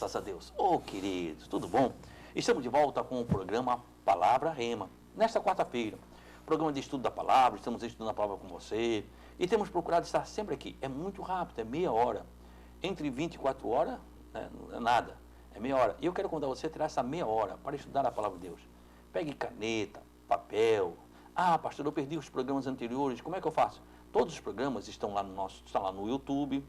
Graças a Deus. Ô, queridos, tudo bom? Estamos de volta com o programa Palavra Rema. Nesta quarta-feira, programa de estudo da palavra, estamos estudando a palavra com você e temos procurado estar sempre aqui. É muito rápido, é meia hora. Entre 24 horas, não é nada, é meia hora. E eu quero convidar você a tirar essa meia hora para estudar a palavra de Deus. Pegue caneta, papel. Ah, pastor, eu perdi os programas anteriores, como é que eu faço? Todos os programas estão lá no YouTube.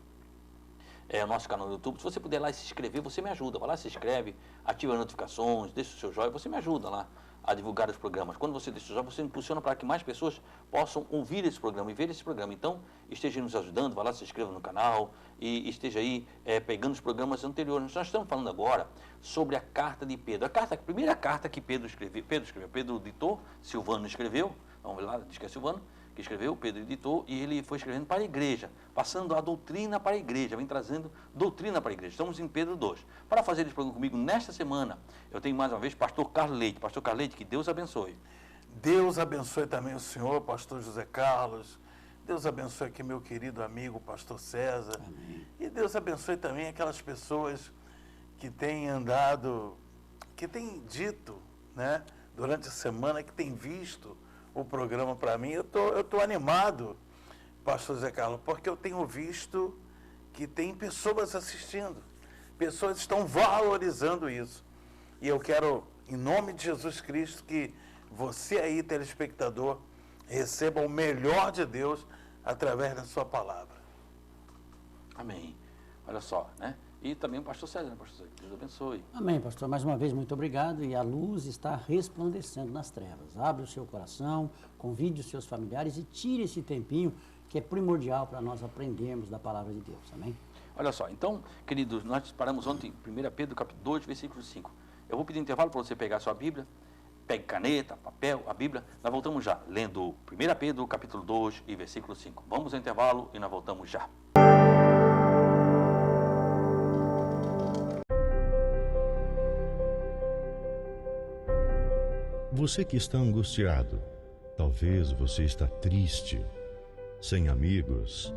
É o nosso canal no YouTube. Se você puder lá se inscrever, você me ajuda. Vai lá, se inscreve, ativa as notificações, deixa o seu joinha, você me ajuda lá a divulgar os programas. Quando você deixa o joinha, você impulsiona para que mais pessoas possam ouvir esse programa e ver esse programa. Então, esteja nos ajudando, vai lá, se inscreva no canal e esteja aí pegando os programas anteriores. Nós estamos falando agora sobre a carta de Pedro. A primeira carta que Pedro ditou, Silvano escreveu, vamos lá, diz que é Silvano, que escreveu, Pedro editou, e ele foi escrevendo para a igreja, passando a doutrina para a igreja, vem trazendo doutrina para a igreja. Estamos em Pedro 2. Para fazer esse programa comigo nesta semana, eu tenho mais uma vez pastor Carlos Leite. Pastor Carlos Leite, que Deus abençoe. Deus abençoe também o senhor, pastor José Carlos. Deus abençoe aqui meu querido amigo, pastor César. Amém. E Deus abençoe também aquelas pessoas que têm andado, que têm dito, né, durante a semana, que têm visto o programa para mim. Eu tô animado, pastor Zé Carlos, porque eu tenho visto que tem pessoas assistindo, pessoas estão valorizando isso. E eu quero, em nome de Jesus Cristo, que você aí, telespectador, receba o melhor de Deus através da sua palavra. Amém. Olha só, né? E também o pastor César, né, pastor César? Deus abençoe. Amém, pastor. Mais uma vez, muito obrigado. E a luz está resplandecendo nas trevas. Abre o seu coração, convide os seus familiares e tire esse tempinho que é primordial para nós aprendermos da palavra de Deus. Amém? Olha só, então, queridos, nós paramos ontem em 1 Pedro, capítulo 2, versículo 5. Eu vou pedir um intervalo para você pegar a sua Bíblia, pegue caneta, papel, a Bíblia. Nós voltamos já, lendo 1 Pedro, capítulo 2 e versículo 5. Vamos ao intervalo e nós voltamos já. Você que está angustiado, talvez você está triste, sem amigos.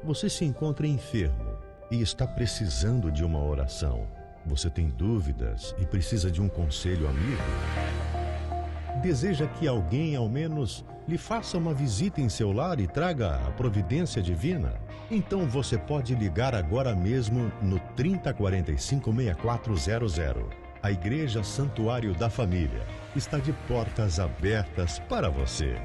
Você se encontra enfermo e está precisando de uma oração. Você tem dúvidas e precisa de um conselho amigo. Deseja que alguém, ao menos, lhe faça uma visita em seu lar e traga a providência divina? Então você pode ligar agora mesmo no 3045-6400. A Igreja Santuário da Família está de portas abertas para você.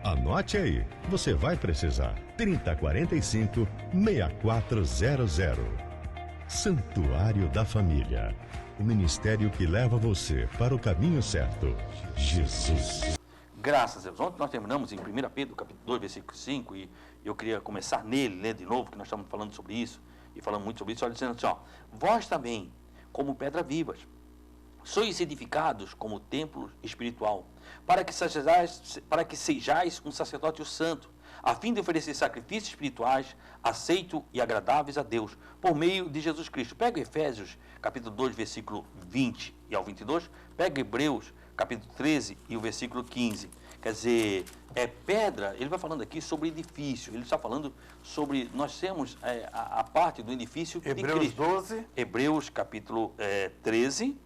Anote aí, você vai precisar. 3045-6400. Santuário da Família. O ministério que leva você para o caminho certo. Jesus. Graças a Deus. Ontem nós terminamos em 1 Pedro, capítulo 2, versículo 5, e eu queria começar nele, ler de novo, que nós estamos falando sobre isso, e falando muito sobre isso, olha, dizendo assim, ó, vós também, como pedras vivas, sois edificados como templo espiritual, para que sejais um sacerdócio santo, a fim de oferecer sacrifícios espirituais, aceitos e agradáveis a Deus, por meio de Jesus Cristo. Pega Efésios, capítulo 2, versículo 20 e ao 22, pega Hebreus, capítulo 13 e o versículo 15. Quer dizer, pedra, ele vai falando aqui sobre edifício, ele está falando sobre, nós temos a parte do edifício de Hebreus Cristo. 12. Hebreus, capítulo 13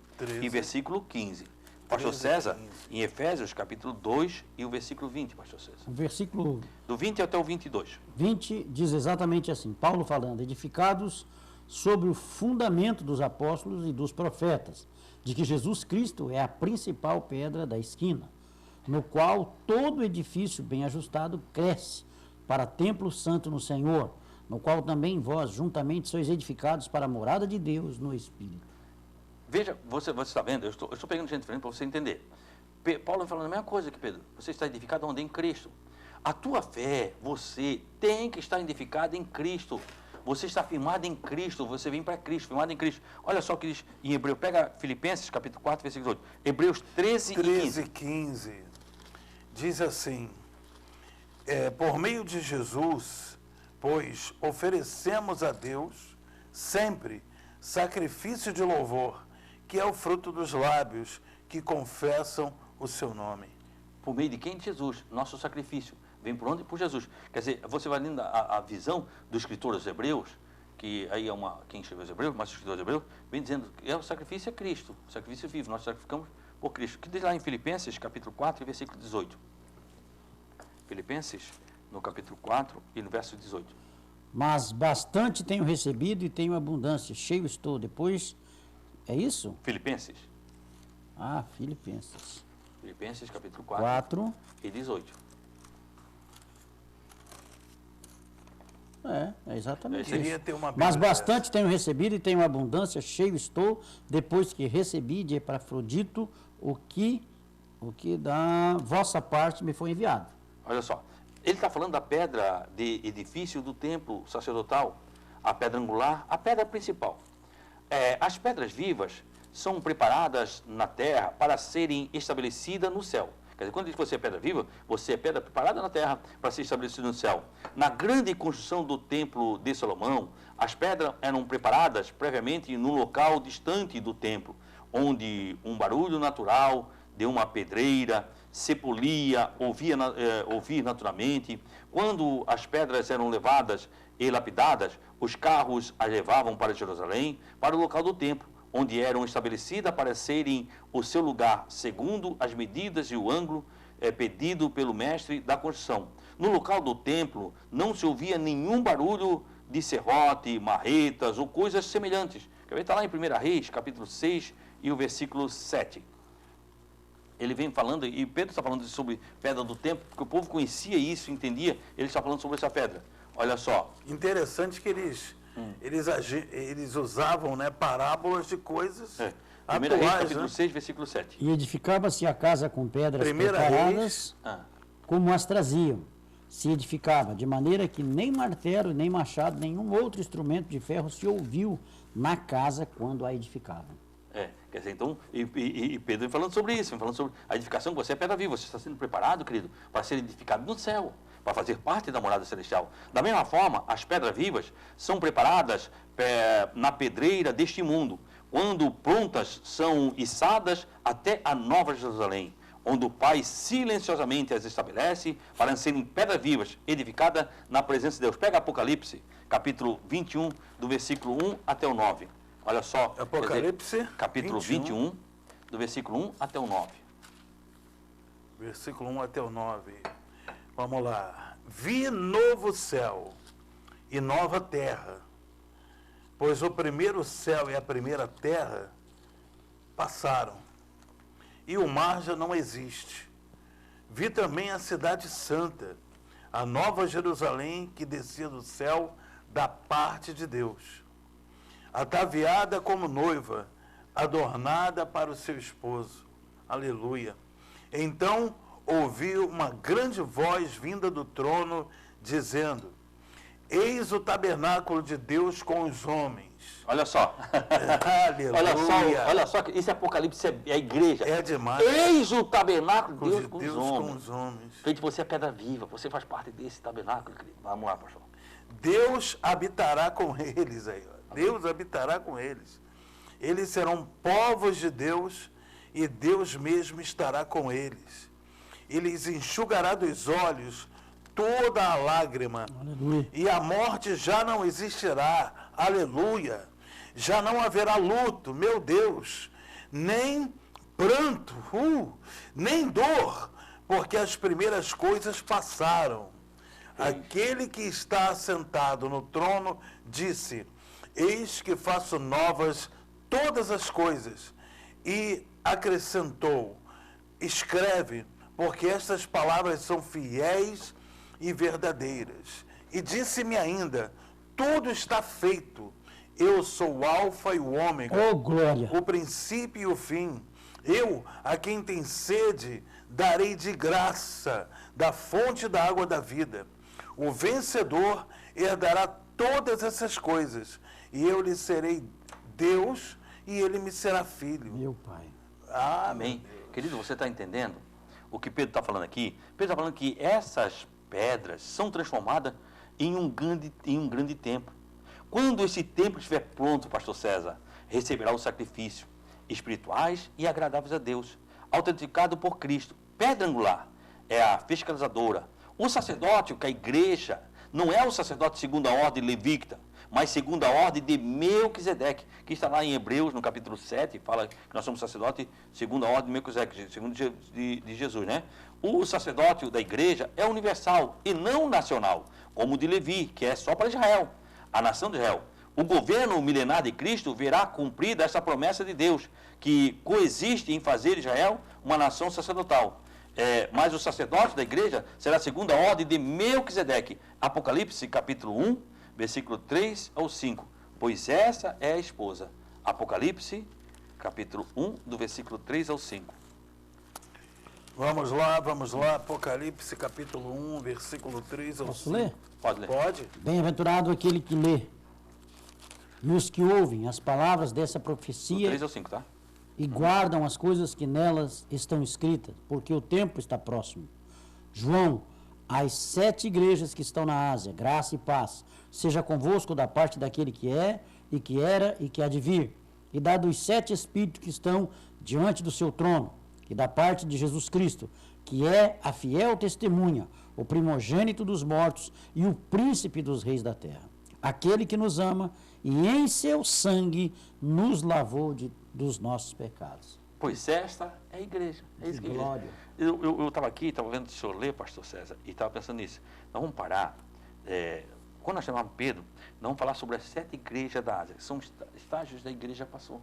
e versículo 15. Pastor César, em Efésios, capítulo 2 e o versículo 20, pastor César. O versículo Do 20 até o 22. 20 diz exatamente assim, Paulo falando, edificados sobre o fundamento dos apóstolos e dos profetas, de que Jesus Cristo é a principal pedra da esquina, no qual todo edifício bem ajustado cresce para templo santo no Senhor, no qual também vós juntamente sois edificados para a morada de Deus no Espírito. Veja, você está vendo, eu estou pegando gente diferente para você entender. Paulo falando a mesma coisa que Pedro. Você está edificado onde? Em Cristo. A tua fé, você tem que estar edificado em Cristo. Você está firmado em Cristo, você vem para Cristo, firmado em Cristo. Olha só o que diz em Hebreu, pega Filipenses, capítulo 4, versículo 8. Hebreus 13 e 15. Diz assim, por meio de Jesus, pois oferecemos a Deus sempre sacrifício de louvor, que é o fruto dos lábios que confessam o seu nome. Por meio de quem? De Jesus, nosso sacrifício. Vem por onde? Por Jesus. Quer dizer, você vai lendo a visão do escritor aos Hebreus, que aí quem escreveu os Hebreus, mas o escritor de Hebreus, vem dizendo que o sacrifício é Cristo, o sacrifício vivo, nós sacrificamos por Cristo. Que diz lá em Filipenses, capítulo 4, versículo 18. Filipenses, no capítulo 4 e no verso 18. Mas bastante tenho recebido e tenho abundância, cheio estou. Depois, é isso? Filipenses. Filipenses. Filipenses, capítulo 4 e 18. É exatamente Queria isso. ter uma Mas Bíblia bastante dessa. tenho recebido e tenho abundância, cheio estou, depois que recebi de Epafrodito o que da vossa parte me foi enviado. Olha só, ele está falando da pedra de edifício do templo sacerdotal, a pedra angular, a pedra principal. As pedras vivas são preparadas na terra para serem estabelecidas no céu. Quer dizer, quando diz que você é pedra viva, você é pedra preparada na terra para ser estabelecida no céu. Na grande construção do templo de Salomão, as pedras eram preparadas previamente num local distante do templo, onde um barulho natural de uma pedreira se polia, ouvir naturalmente. Quando as pedras eram levadas e lapidadas, os carros as levavam para Jerusalém, para o local do templo, onde eram estabelecidas para serem o seu lugar, segundo as medidas e o ângulo pedido pelo mestre da construção. No local do templo não se ouvia nenhum barulho de serrote, marretas ou coisas semelhantes. Está lá em 1 Reis, capítulo 6 e o versículo 7. Ele vem falando, e Pedro está falando sobre pedra do templo, porque o povo conhecia isso, entendia, ele está falando sobre essa pedra. Olha só. Interessante que eles usavam, né, parábolas de coisas 1 atuais, Reis, capítulo né? 6, versículo 7. E edificava-se a casa com pedras 1 preparadas, Ah, como as traziam. Se edificava, de maneira que nem martelo, nem machado, nenhum outro instrumento de ferro se ouviu na casa quando a edificavam. quer dizer, então, e Pedro vem falando sobre isso, vem falando sobre a edificação, que você é pedra viva, você está sendo preparado, querido, para ser edificado no céu, para fazer parte da morada celestial. Da mesma forma, as pedras vivas são preparadas na pedreira deste mundo, quando prontas são içadas até a Nova Jerusalém, onde o Pai silenciosamente as estabelece para serem pedras vivas, edificadas na presença de Deus. Pega Apocalipse, capítulo 21, do versículo 1 até o 9. Olha só. Apocalipse, capítulo 21, do versículo 1 até o 9. Versículo 1 até o 9. Vamos lá. Vi novo céu e nova terra, pois o primeiro céu e a primeira terra passaram, e o mar já não existe. Vi também a cidade santa, a nova Jerusalém, que descia do céu da parte de Deus, ataviada como noiva, adornada para o seu esposo. Aleluia. Então ouvi uma grande voz vinda do trono, dizendo: eis o tabernáculo de Deus com os homens. Olha só. Aleluia. Olha só, esse Apocalipse é a igreja. É demais. Eis o tabernáculo de Deus, De com Deus os com homens. os homens. Gente, você é pedra viva, você faz parte desse tabernáculo, querido. Vamos lá, pastor. Deus habitará com eles aí. Ó. Deus habitará com eles. Eles serão povos de Deus e Deus mesmo estará com eles. Ele lhes enxugará dos olhos toda a lágrima. Aleluia. E a morte já não existirá. Aleluia. Já não haverá luto, meu Deus, nem pranto, nem dor, porque as primeiras coisas passaram. Aquele que está assentado no trono disse: eis que faço novas todas as coisas. E acrescentou: escreve, porque estas palavras são fiéis e verdadeiras. E disse-me ainda: tudo está feito. Eu sou o Alfa e o Ômega, Oh, glória! o princípio e o fim. Eu, a quem tem sede, darei de graça da fonte da água da vida. O vencedor herdará todas essas coisas, e eu lhe serei Deus, e ele me será filho. Meu Pai. Amém. Querido, você está entendendo o que Pedro está falando aqui? Pedro está falando que essas pedras são transformadas em um grande templo. Quando esse templo estiver pronto, pastor César, receberá o sacrifício espirituais e agradáveis a Deus, autenticado por Cristo. Pedra angular é a fiscalizadora. O sacerdote, que é a igreja, não é o sacerdote segundo a ordem levítica, mas segundo a ordem de Melquisedeque, que está lá em Hebreus, no capítulo 7, fala que nós somos sacerdote segundo a ordem de Melquisedeque, segundo de Jesus, né? O sacerdócio da igreja é universal e não nacional, como o de Levi, que é só para Israel, a nação de Israel. O governo milenar de Cristo verá cumprida essa promessa de Deus, que coexiste em fazer Israel uma nação sacerdotal. Mas o sacerdócio da igreja será segundo a ordem de Melquisedeque. Apocalipse capítulo 1, versículo 3 ao 5. Pois essa é a esposa. Apocalipse capítulo 1, do versículo 3 ao 5. Vamos lá, Apocalipse capítulo 1, versículo 3 ao 5. Posso ler? Pode ler. Pode? Bem-aventurado aquele que lê, e os que ouvem as palavras dessa Do profecia 3 ao 5, tá? e guardam as coisas que nelas estão escritas, porque o tempo está próximo. João, às 7 igrejas que estão na Ásia, graça e paz, seja convosco da parte daquele que é, e que era, e que há de vir, e da dos 7 espíritos que estão diante do seu trono, e da parte de Jesus Cristo, que é a fiel testemunha, o primogênito dos mortos e o príncipe dos reis da terra. Aquele que nos ama e em seu sangue nos lavou dos nossos pecados. Pois esta é a igreja. É isso que é a igreja. Glória. Eu estava aqui, estava vendo o senhor ler, pastor César, e estava pensando nisso. Nós vamos parar. Quando nós chamamos Pedro, nós vamos falar sobre as 7 igrejas da Ásia, que são estágios da igreja passou.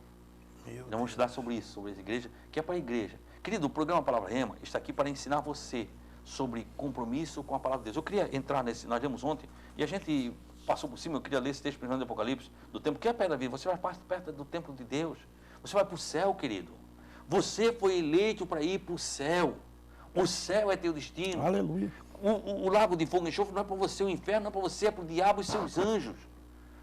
Nós vamos estudar sobre isso, sobre essa igreja, que é para a igreja. Querido, o programa Palavra Rema está aqui para ensinar você sobre compromisso com a palavra de Deus. Eu queria entrar nesse, nós lemos ontem, e a gente passou por cima, eu queria ler esse texto primeiro do Apocalipse, do tempo que é a pedra viva. Você vai perto do templo de Deus. Você vai para o céu, querido. Você foi eleito para ir para o céu. O céu é teu destino. Aleluia. O lago de fogo e enxofre não é para você, o inferno não é para você, é para o diabo e seus anjos.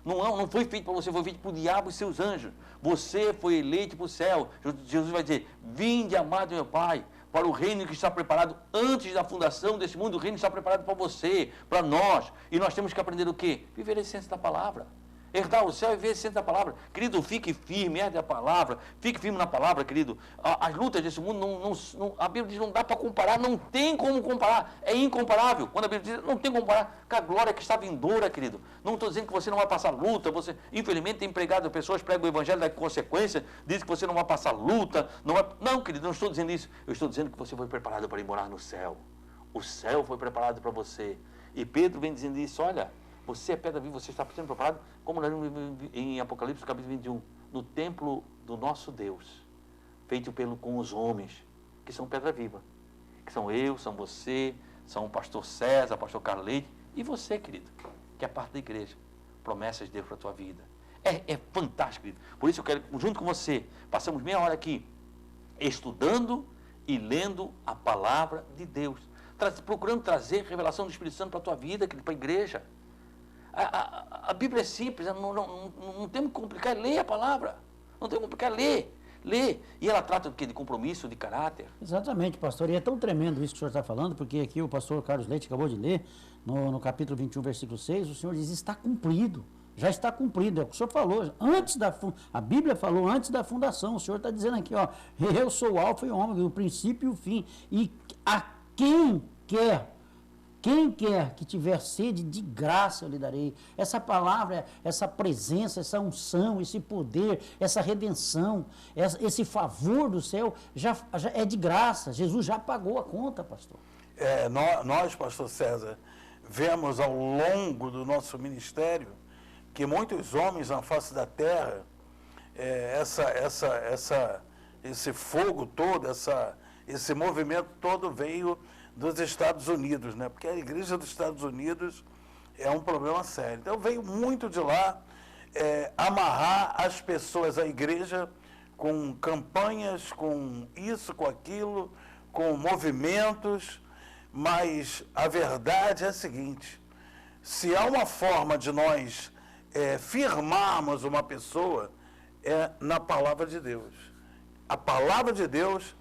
Não foi feito para você, foi feito para o diabo e seus anjos. Você foi eleito para o céu. Jesus vai dizer, vinde, amado meu Pai, para o reino que está preparado antes da fundação desse mundo. O reino está preparado para você, para nós. E nós temos que aprender o quê? Viver a essência da palavra. Herdar o céu e ver a essência da palavra. Querido, fique firme, herde a palavra. Fique firme na palavra, querido. As lutas desse mundo, a Bíblia diz, não dá para comparar, não tem como comparar. É incomparável. Quando a Bíblia diz, não tem como comparar com a glória que está vindoura, querido. Não estou dizendo que você não vai passar luta. Você, infelizmente, tem pregado, pessoas pregam o evangelho da consequência, dizem que você não vai passar luta. Não, querido, não estou dizendo isso. Eu estou dizendo que você foi preparado para ir morar no céu. O céu foi preparado para você. E Pedro vem dizendo isso, olha, você é pedra viva, você está sendo preparado, como nós vimos em Apocalipse, capítulo 21, no templo do nosso Deus, feito com os homens, que são pedra viva, que são eu, são você, são o pastor César, o pastor Carlos Leite, e você, querido, que é parte da igreja. Promessas de Deus para a tua vida. É fantástico, querido. Por isso eu quero, junto com você, passamos meia hora aqui, estudando e lendo a palavra de Deus, procurando trazer revelação do Espírito Santo para a tua vida, querido, para a igreja. A Bíblia é simples, não tem que complicar, lê a palavra. Não tem que complicar, lê. E ela trata do quê? De compromisso, de caráter. Exatamente, pastor. E é tão tremendo isso que o senhor está falando, porque aqui o pastor Carlos Leite acabou de ler, no capítulo 21, versículo 6, o senhor diz, está cumprido. Já está cumprido, é o que o senhor falou. A Bíblia falou antes da fundação. O senhor está dizendo aqui, ó, eu sou o alfa e o ômega, o princípio e o fim. E a quem quer que tiver sede, de graça eu lhe darei. Essa palavra, essa presença, essa unção, esse poder, essa redenção, esse favor do céu, já é de graça. Jesus já pagou a conta, pastor. Nós, pastor César, vemos ao longo do nosso ministério que muitos homens na face da terra, esse fogo todo, esse movimento todo veio dos Estados Unidos, né? Porque a igreja dos Estados Unidos é um problema sério. Então veio muito de lá amarrar as pessoas à igreja com campanhas, com isso, com aquilo, com movimentos, mas a verdade é a seguinte, se há uma forma de nós firmarmos uma pessoa, é na palavra de Deus. A palavra de Deus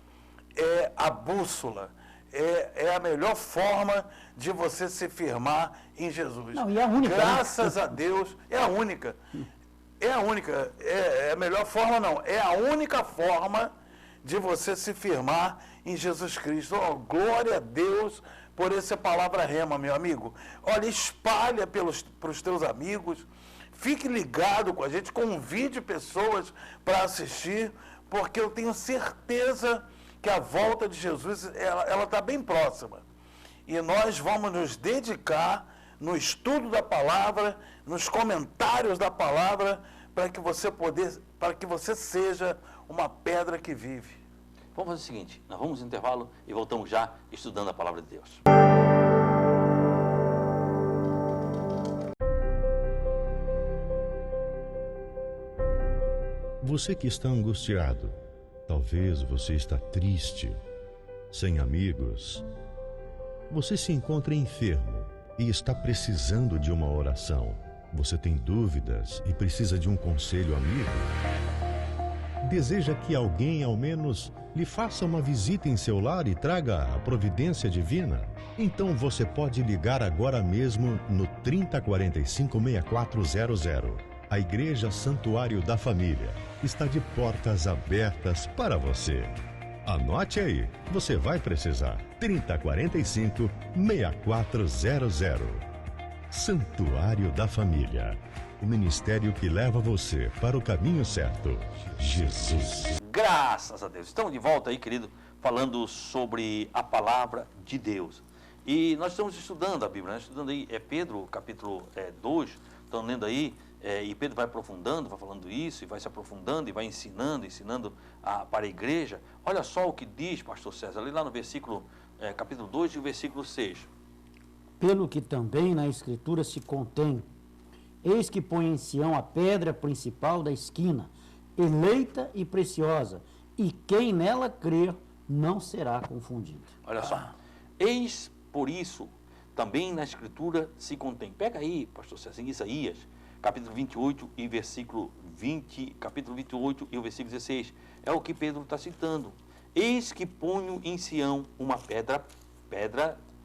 é a bússola, é a melhor forma de você se firmar em Jesus. Não, e é a única. Graças a Deus, é a única. É a melhor forma, não. É a única forma de você se firmar em Jesus Cristo. Oh, glória a Deus por essa palavra rema, meu amigo. Olha, espalha para os teus amigos, fique ligado com a gente, convide pessoas para assistir, porque eu tenho certeza que a volta de Jesus, ela está bem próxima. E nós vamos nos dedicar no estudo da palavra, nos comentários da palavra, para que você seja uma pedra que vive. Vamos fazer o seguinte, nós vamos no intervalo e voltamos já estudando a palavra de Deus. Você que está angustiado, talvez você está triste, sem amigos. Você se encontra enfermo e está precisando de uma oração. Você tem dúvidas e precisa de um conselho amigo? Deseja que alguém, ao menos, lhe faça uma visita em seu lar e traga a providência divina? Então você pode ligar agora mesmo no 3045-6400. A Igreja Santuário da Família está de portas abertas para você. Anote aí, você vai precisar. 3045-6400. Santuário da Família. O ministério que leva você para o caminho certo. Jesus. Graças a Deus. Estamos de volta aí, querido, falando sobre a palavra de Deus. E nós estamos estudando a Bíblia, estudando aí, Pedro, capítulo 2, estão lendo aí, e Pedro vai aprofundando, vai falando isso, e vai se aprofundando, e vai ensinando para a igreja. Olha só o que diz, pastor César, ali lá no versículo, capítulo 2 e o versículo 6. Pelo que também na Escritura se contém, eis que põe em Sião a pedra principal da esquina, eleita e preciosa, e quem nela crer não será confundido. Olha só, eis por isso, também na Escritura se contém. Pega aí, pastor César, em Isaías, capítulo 28 e versículo 20, capítulo 28 e o versículo 16. É o que Pedro está citando. Eis que ponho em Sião uma pedra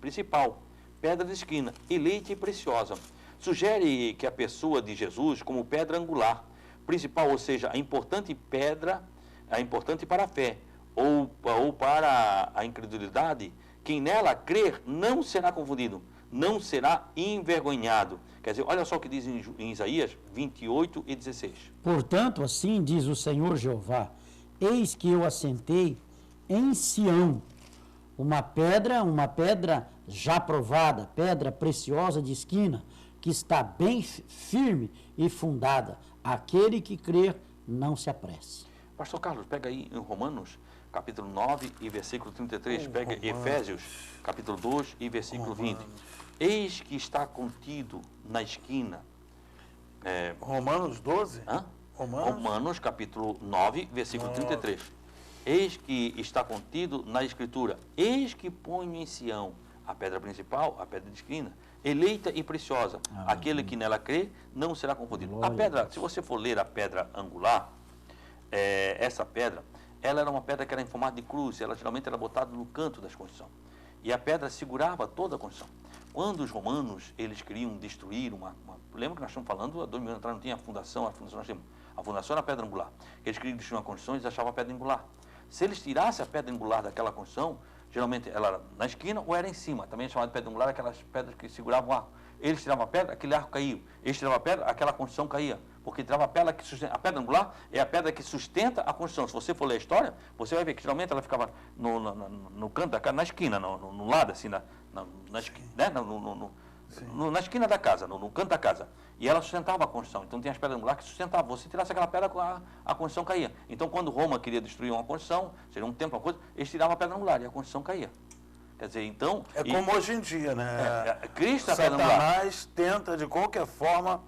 principal, pedra de esquina, eleita e preciosa. Sugere que a pessoa de Jesus como pedra angular, principal, ou seja, a importante pedra, a importante para a fé, ou para a incredulidade, quem nela crer não será confundido, não será envergonhado. Quer dizer, olha só o que diz em Isaías 28 e 16. Portanto, assim diz o Senhor Jeová, eis que eu assentei em Sião uma pedra já provada, pedra preciosa de esquina, que está bem firme e fundada. Aquele que crer, não se apresse. Pastor Carlos, pega aí em Romanos, capítulo 9 e versículo 33. Pega Efésios, capítulo 2 e versículo 20. Eis que está contido na esquina. Romanos 12? Hã? Romanos, capítulo 9, versículo 33. Eis que está contido na Escritura. Eis que ponho em Sião a pedra principal, a pedra de esquina, eleita e preciosa. Aquele que nela crê não será confundido. A pedra, se você for ler a pedra angular, essa pedra, ela era uma pedra que era em formato de cruz. Ela geralmente era botada no canto da construção. E a pedra segurava toda a construção. Quando os romanos, eles queriam destruir lembra que nós estamos falando, há 2000 anos atrás não tinha a fundação nós temos. A fundação era a pedra angular. Eles queriam destruir uma construção, eles achavam a pedra angular. Se eles tirassem a pedra angular daquela construção, geralmente ela era na esquina ou era em cima. Também é chamada de pedra angular, aquelas pedras que seguravam o arco. Eles tiravam a pedra, aquele arco caiu. Eles tiravam a pedra, aquela construção caía. Porque tirava a pedra que sustenta. A pedra angular é a pedra que sustenta a construção. Se você for ler a história, você vai ver que geralmente ela ficava no canto da casa, na esquina, no lado, assim, na esquina da casa, no canto da casa. E ela sustentava a construção. Então tinha as pedras angulares que sustentavam. Se tirasse aquela pedra, a construção caía. Então quando Roma queria destruir uma construção, seria um templo, uma coisa, eles tiravam a pedra angular e a construção caía. Quer dizer, então... como hoje em dia, né? Cristo é a pedra angular. Satanás tenta, de qualquer forma,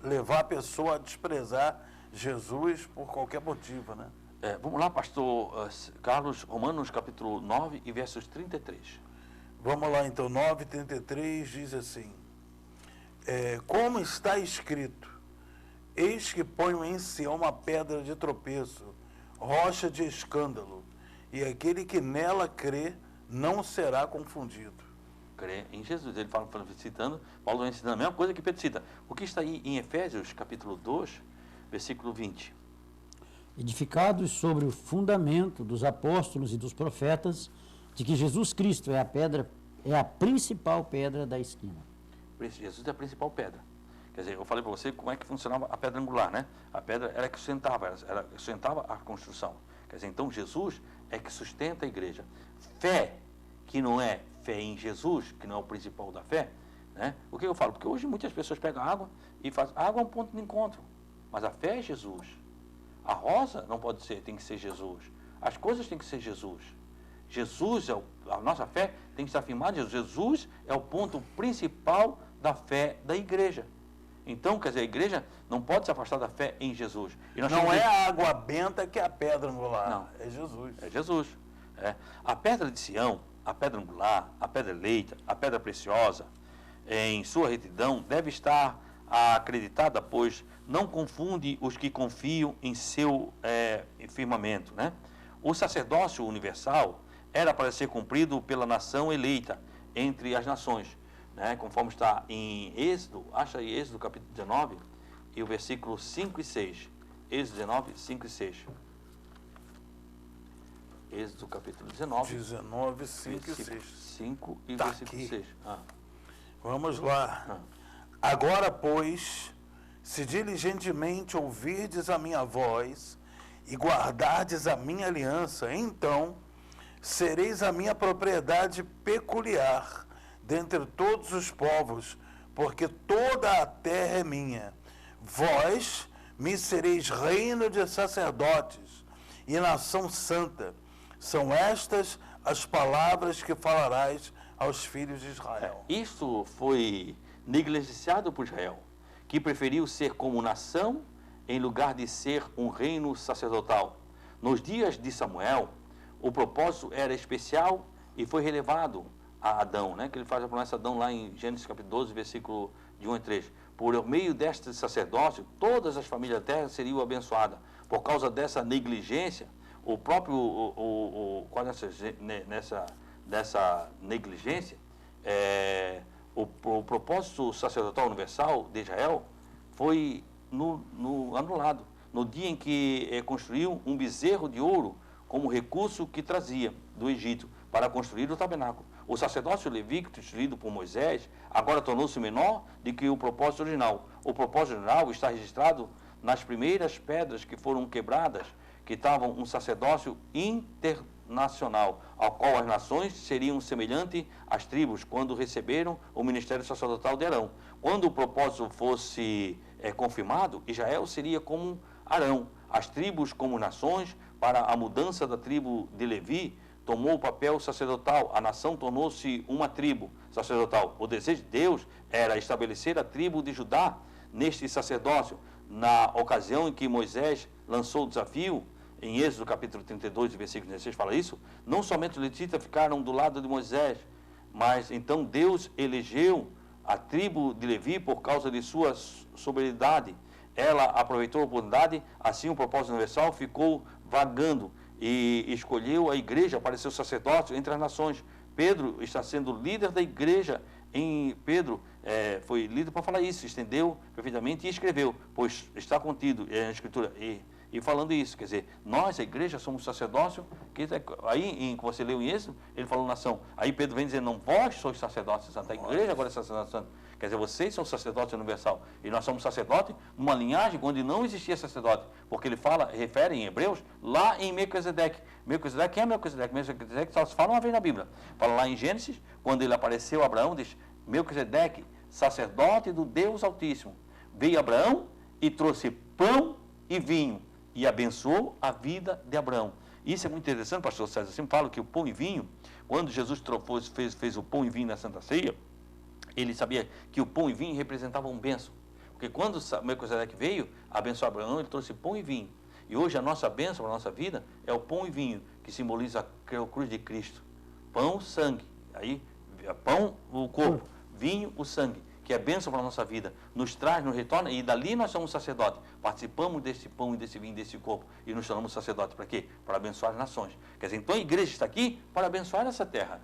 levar a pessoa a desprezar Jesus por qualquer motivo, né? Vamos lá, pastor Carlos, Romanos capítulo 9 e versos 33. Vamos lá, então, 9:33 diz assim, como está escrito, eis que ponho em Sião uma pedra de tropeço, rocha de escândalo, e aquele que nela crê não será confundido. Crê em Jesus. Ele fala, citando, Paulo vai ensinando a mesma coisa que Pedro cita. O que está aí em Efésios, capítulo 2, versículo 20. Edificados sobre o fundamento dos apóstolos e dos profetas, de que Jesus Cristo é a principal pedra da esquina. Jesus é a principal pedra. Quer dizer, eu falei para você como é que funcionava a pedra angular, né? A pedra era que sustentava a construção. Quer dizer, então Jesus é que sustenta a igreja. Fé, que não é fé em Jesus, que não é o principal da fé, né? O que eu falo? Porque hoje muitas pessoas pegam água e fazem, a água é um ponto de encontro, mas a fé é Jesus. A rosa não pode ser, tem que ser Jesus. As coisas têm que ser Jesus. Jesus, a nossa fé tem que estar firmada em Jesus. Jesus é o ponto principal da fé da igreja. Então, quer dizer, a igreja não pode se afastar da fé em Jesus. E nós não é a água benta que é a pedra angular. Não. É Jesus. É Jesus. É. A pedra de Sião, a pedra angular, a pedra eleita, a pedra preciosa, em sua retidão, deve estar acreditada, pois não confunde os que confiam em seu firmamento, né? O sacerdócio universal era para ser cumprido pela nação eleita entre as nações, né? Conforme está em Êxodo, acha aí Êxodo capítulo 19 e o versículo 5 e 6. Êxodo 19, 5 e 6. Êxodo capítulo 19. 19, 5 e 6. 5 e Tá versículo aqui. 6. Vamos lá. Agora, pois, se diligentemente ouvirdes a minha voz e guardardes a minha aliança, então sereis a minha propriedade peculiar dentre todos os povos, porque toda a terra é minha. Vós me sereis reino de sacerdotes e nação santa. São estas as palavras que falarás aos filhos de Israel. Isso foi negligenciado por Israel, que preferiu ser como nação em lugar de ser um reino sacerdotal. Nos dias de Samuel, o propósito era especial e foi relevado a Adão, né? Que ele faz a promessa a Adão lá em Gênesis capítulo 12, versículo de 1 e 3. Por meio deste sacerdócio, todas as famílias da terra seriam abençoadas. Por causa dessa negligência, o próprio, dessa negligência, o propósito sacerdotal universal de Israel foi anulado. No dia em que construiu um bezerro de ouro como recurso que trazia do Egito para construir o tabernáculo. O sacerdócio levítico instituído por Moisés agora tornou-se menor do que o propósito original. O propósito original está registrado nas primeiras pedras que foram quebradas, que estavam um sacerdócio internacional, ao qual as nações seriam semelhantes às tribos quando receberam o ministério sacerdotal de Arão. Quando o propósito fosse confirmado, Israel seria como Arão, as tribos como nações. Para a mudança da tribo de Levi, tomou o papel sacerdotal, a nação tornou-se uma tribo sacerdotal. O desejo de Deus era estabelecer a tribo de Judá neste sacerdócio. Na ocasião em que Moisés lançou o desafio, em Êxodo capítulo 32, versículo 16, fala isso, não somente os levitas ficaram do lado de Moisés, mas então Deus elegeu a tribo de Levi por causa de sua sobriedade. Ela aproveitou a oportunidade, assim o propósito universal ficou vagando e escolheu a igreja para ser o sacerdócio entre as nações. Pedro está sendo líder da igreja. Pedro foi líder para falar isso, estendeu perfeitamente e escreveu, pois está contido na Escritura. E falando isso, quer dizer, nós, a igreja, somos sacerdócio, que aí, que você leu em Êxodo, ele falou nação. Aí Pedro vem dizendo, não, vós sois sacerdócio santo, a igreja agora é sacerdócio santo. Quer dizer, vocês são sacerdote universal. E nós somos sacerdote numa linhagem onde não existia sacerdote. Porque ele refere em Hebreus, lá em Melquisedeque. Melquisedeque, quem é Melquisedeque? Melquisedeque só se fala uma vez na Bíblia. Fala lá em Gênesis, quando ele apareceu a Abraão, diz, Melquisedeque, sacerdote do Deus Altíssimo. Veio Abraão e trouxe pão e vinho. E abençoou a vida de Abraão. Isso é muito interessante, pastor César. Eu sempre falo que o pão e vinho, quando Jesus fez o pão e vinho na Santa Ceia, ele sabia que o pão e vinho representavam um bênção. Porque quando Melquisedeque veio abençoar Abraão, ele trouxe pão e vinho. E hoje a nossa bênção, a nossa vida, é o pão e vinho, que simboliza a cruz de Cristo. Pão, sangue. Aí, pão, o corpo. Vinho, o sangue. Que é bênção para a nossa vida, nos traz, nos retorna, e dali nós somos sacerdotes. Participamos desse pão e desse vinho, desse corpo, e nos tornamos sacerdotes. Para quê? Para abençoar as nações. Quer dizer, então a igreja está aqui para abençoar essa terra.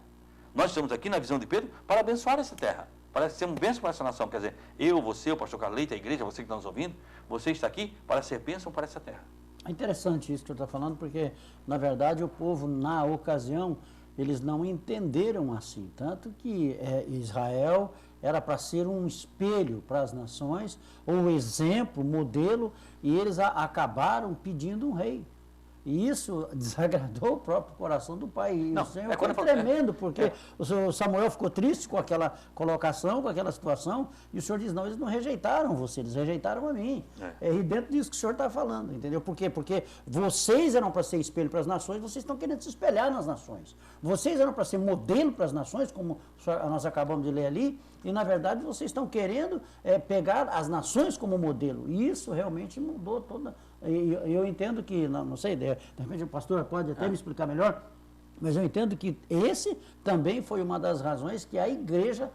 Nós estamos aqui na visão de Pedro para abençoar essa terra, para sermos bênção para essa nação. Quer dizer, eu, você, o pastor Carleito, a igreja, você que está nos ouvindo, você está aqui para ser bênção para essa terra. É interessante isso que eu estou falando, porque, na verdade, o povo, na ocasião, eles não entenderam assim. Tanto que Israel era para ser um espelho para as nações, ou exemplo, modelo, e eles acabaram pedindo um rei. E isso desagradou o próprio coração do pai. E Não, o Senhor é quando foi eu falo- tremendo, porque o Samuel ficou triste com aquela colocação, com aquela situação, e o Senhor diz, não, eles não rejeitaram você, eles rejeitaram a mim. E dentro disso que o Senhor está falando, entendeu? Por quê? Porque vocês eram para ser espelho para as nações, vocês estão querendo se espelhar nas nações. Vocês eram para ser modelo para as nações, como nós acabamos de ler ali, e na verdade vocês estão querendo pegar as nações como modelo. E isso realmente mudou toda... E eu entendo que, não sei, de repente o pastor pode até me explicar melhor, mas eu entendo que esse também foi uma das razões que a igreja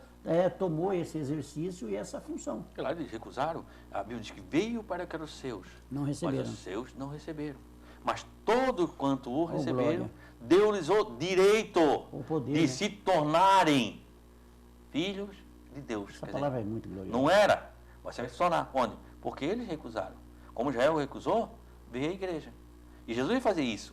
tomou esse exercício e essa função. Claro, eles recusaram. A Bíblia diz que veio para que os seus. Não receberam. Mas os seus não receberam. Mas todo quanto o receberam, glória. deu-lhes o direito O poder, de né? se tornarem filhos de Deus. Essa Quer palavra dizer, é muito gloriosa. não era, mas vai se tornar. Onde? Porque eles recusaram. Como Israel recusou, veio a igreja. E Jesus ia fazer isso.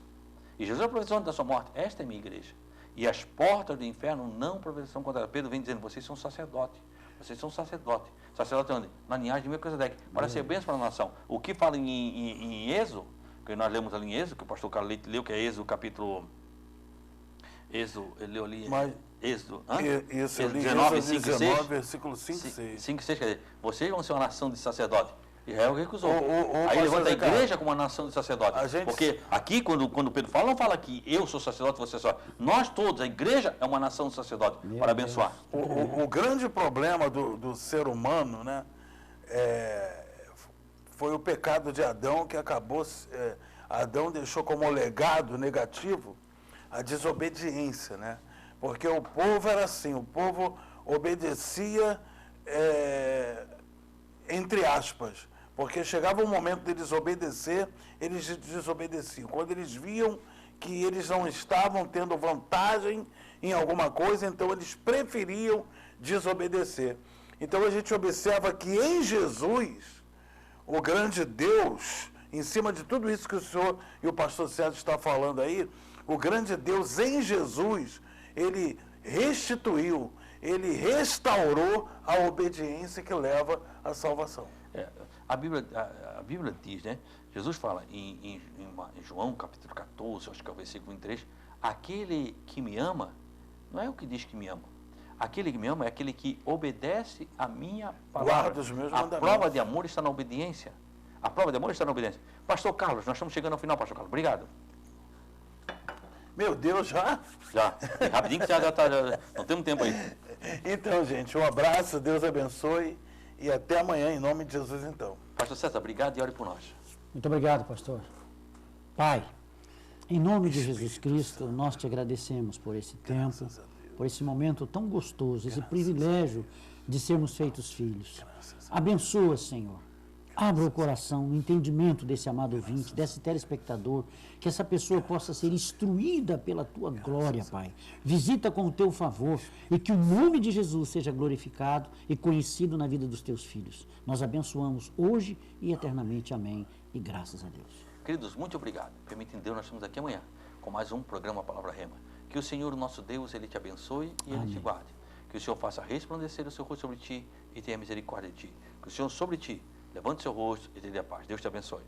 E Jesus aproveitou da sua morte. Esta é a minha igreja. E as portas do inferno não prevalecerão contra ela. Pedro vem dizendo, vocês são sacerdote. Vocês são sacerdote. Sacerdote onde? Na linhagem de Melquisedeque. Para ser bênção para a nação. O que fala em Êxodo, que nós lemos ali em Êxodo, que o pastor Carlos Leite leu, que é Êxodo capítulo... Êxodo, ele leu ali... Mas- Êxodo, Isso, eu li 19, Êxodo 5 e 6. 19, versículo 5 e 6. 5 e 6, quer dizer, vocês vão ser uma nação de sacerdote. Israel recusou. Aí pastor levanta a Zé Carlos, igreja como uma nação de sacerdote. a gente- Porque aqui, quando Pedro fala, não fala que eu sou sacerdote, você só. Nós todos, a igreja é uma nação de sacerdote para abençoar. O grande problema do ser humano, né, foi o pecado de Adão que acabou. Adão deixou como legado negativo a desobediência, né? Porque o povo era assim, o povo obedecia, entre aspas, porque chegava o momento deles obedecer, eles desobedeciam. Quando eles viam que eles não estavam tendo vantagem em alguma coisa, então eles preferiam desobedecer. Então a gente observa que em Jesus, o grande Deus, em cima de tudo isso que o senhor e o pastor Sérgio está falando aí, o grande Deus em Jesus, ele restituiu, ele restaurou a obediência que leva à salvação. A Bíblia diz, né? Jesus fala em João capítulo 14, acho que é o versículo 23, aquele que me ama, não é o que diz que me ama. Aquele que me ama é aquele que obedece a minha palavra. Guarda os meus A mandamentos. prova de amor está na obediência. A prova de amor está na obediência. Pastor Carlos, nós estamos chegando ao final, Pastor Carlos. Obrigado. Meu Deus, já? Já. E rapidinho que já está. Não temos tempo aí. Então, gente, um abraço, Deus abençoe e até amanhã, em nome de Jesus, então. Pastor César, obrigado e ore por nós. Muito obrigado, pastor. Pai, em nome de Jesus Cristo, nós te agradecemos por esse tempo, por esse momento tão gostoso, esse privilégio de sermos feitos filhos. Abençoa, Senhor. Abra o coração, o entendimento desse amado ouvinte, desse telespectador, que essa pessoa possa ser instruída pela tua glória, Pai. Visita com o teu favor e que o nome de Jesus seja glorificado e conhecido na vida dos teus filhos. Nós abençoamos hoje e eternamente. Amém. E graças a Deus. Queridos, muito obrigado. Permitindo Deus, nós estamos aqui amanhã com mais um programa Palavra Rema. Que o Senhor, nosso Deus, Ele te abençoe e Ele te guarde. Que o Senhor faça resplandecer o seu rosto sobre ti e tenha misericórdia de ti. Que o Senhor sobre ti levante o seu rosto e te dê a paz. Deus te abençoe.